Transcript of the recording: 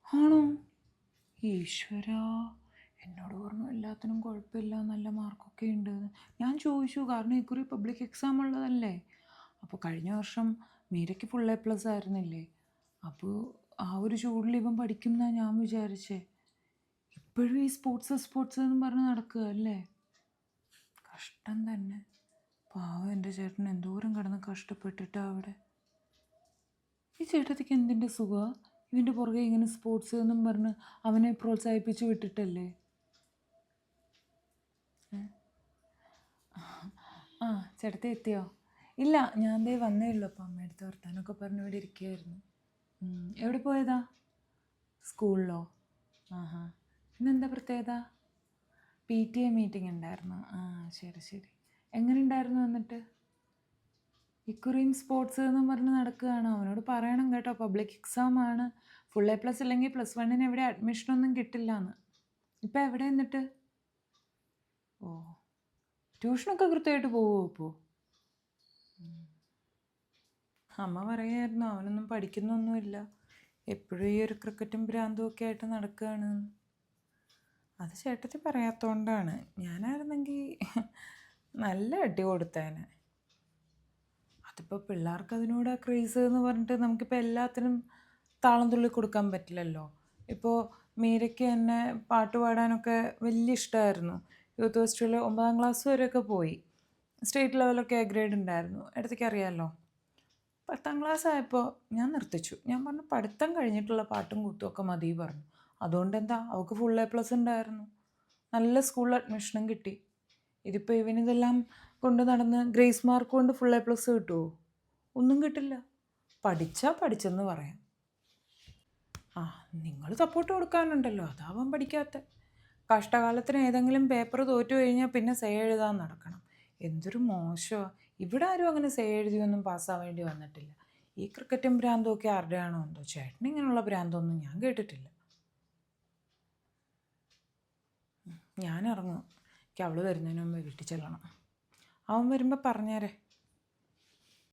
ആണോ? ഈശ്വരാ, എന്നോട് പറഞ്ഞു എല്ലാത്തിനും കുഴപ്പമില്ല, നല്ല മാർക്കൊക്കെ ഉണ്ട്. ഞാൻ ചോദിച്ചു, കാരണം ഇക്കുറി പബ്ലിക് എക്സാം ഉള്ളതല്ലേ. അപ്പോൾ കഴിഞ്ഞ വർഷം മീരയ്ക്ക് ഫുൾ എ പ്ലസ് ആയിരുന്നില്ലേ. അപ്പോൾ ആ ഒരു ചൂടിൽ ഇവൻ പഠിക്കും എന്നാണ് ഞാൻ വിചാരിച്ചേ. ഇപ്പോഴും ഈ സ്പോർട്സ് എന്നും പറഞ്ഞ് നടക്കുക അല്ലേ. കഷ്ടം തന്നെ. പാവം എൻ്റെ ചേട്ടൻ എന്തോരം കിടന്ന് കഷ്ടപ്പെട്ടിട്ടാ അവിടെ. ഈ ചേട്ടത്തിക്ക് എന്തിൻ്റെ സുഖമാണ് ഇവൻ്റെ പുറകെ ഇങ്ങനെ സ്പോർട്സ് എന്നും പറഞ്ഞ് അവനെ പ്രോത്സാഹിപ്പിച്ച് വിട്ടിട്ടല്ലേ. ആ, ചേട്ടത്തി എത്തിയോ? ഇല്ല, ഞാൻ ദേ വന്നേ ഉള്ളൂ. അപ്പം അമ്മയടുത്ത് വർത്താനമൊക്കെ പറഞ്ഞ് ഇവിടെ ഇരിക്കുകയായിരുന്നു. എവിടെ പോയതാ? സ്കൂളിലോ? ആഹാ. ഇന്നെന്താ പ്രത്യേകത? PTA മീറ്റിംഗ് ഉണ്ടായിരുന്നു. ആ, ശരി ശരി. എങ്ങനെ ഉണ്ടായിരുന്നു എന്നിട്ട്? ഇക്കുറിയും സ്പോർട്സ് എന്നും പറഞ്ഞ് നടക്കുകയാണ്. അവനോട് പറയണം കേട്ടോ, പബ്ലിക് എക്സാം ആണ്. ഫുൾ എ പ്ലസ് അല്ലെങ്കിൽ +1 എവിടെ അഡ്മിഷനൊന്നും കിട്ടില്ല എന്ന്. ഇപ്പം എവിടെ എന്നിട്ട്? ഓ, ട്യൂഷനൊക്കെ കൃത്യമായിട്ട് പോവുമോ ഇപ്പോൾ? അമ്മ പറയായിരുന്നു അവനൊന്നും പഠിക്കുന്നൊന്നുമില്ല, എപ്പോഴും ഈ ഒരു ക്രിക്കറ്റും ഭ്രാന്തും ഒക്കെ ആയിട്ട് നടക്കുകയാണ്. അത് ചേട്ടത്തി പറയാത്തതുകൊണ്ടാണ്. ഞാനായിരുന്നെങ്കിൽ നല്ല അടി കൊടുത്തേനെ. അതിപ്പോൾ പിള്ളേർക്ക് അതിനോട് ക്രേസ് എന്ന് പറഞ്ഞിട്ട് നമുക്കിപ്പോൾ എല്ലാത്തിനും താളം തുള്ളി കൊടുക്കാൻ പറ്റില്ലല്ലോ. ഇപ്പോൾ മീരയ്ക്ക് തന്നെ പാട്ട് പാടാനൊക്കെ വലിയ ഇഷ്ടമായിരുന്നു. യൂത്ത് ഫെസ്റ്റിവൽ 9ാം ക്ലാസ് വരെയൊക്കെ പോയി. സ്റ്റേറ്റ് ലെവലൊക്കെ എ ഗ്രേഡ് ഉണ്ടായിരുന്നു. ഇടത്തേക്ക് അറിയാമല്ലോ. 10ാം ക്ലാസ് ആയപ്പോൾ ഞാൻ നിർത്തിച്ചു. ഞാൻ പറഞ്ഞു പഠിത്തം കഴിഞ്ഞിട്ടുള്ള പാട്ടും കൂത്തും ഒക്കെ മതി പറഞ്ഞു. അതുകൊണ്ട് എന്താ, അവൾക്ക് ഫുൾ എ പ്ലസ് ഉണ്ടായിരുന്നു, നല്ല സ്കൂളിൽ അഡ്മിഷനും കിട്ടി. ഇതിപ്പോൾ ഇവനിതെല്ലാം കൊണ്ട് നടന്ന് ഗ്രേസ് മാർക്ക് കൊണ്ട് ഫുൾ എ പ്ലസ് കിട്ടുമോ? ഒന്നും കിട്ടില്ല. പഠിച്ചാൽ പഠിച്ചെന്ന് പറയാം. ആ, നിങ്ങൾ സപ്പോർട്ട് കൊടുക്കാനുണ്ടല്ലോ, അതാവാൻ പഠിക്കാത്ത. കഷ്ടകാലത്തിന് ഏതെങ്കിലും പേപ്പർ തോറ്റു കഴിഞ്ഞാൽ പിന്നെ സേ എഴുതാൻ നടക്കണം. എന്തൊരു മോശമാണ്. ഇവിടെ ആരും അങ്ങനെ സേ എഴുതിയൊന്നും പാസ്സാവേണ്ടി വന്നിട്ടില്ല. ഈ ക്രിക്കറ്റും ഭ്രാന്തും ഒക്കെ ആരുടെയാണോ എന്തോ. ചേട്ടന് ഇങ്ങനെയുള്ള ഭ്രാന്തൊന്നും ഞാൻ കേട്ടിട്ടില്ല. ഞാൻ ഇറങ്ങും. എനിക്ക് അവൾ വരുന്നതിന് മുമ്പ് വീട്ടിൽ ചെല്ലണം. അവൻ വരുമ്പോൾ പറഞ്ഞേരെ.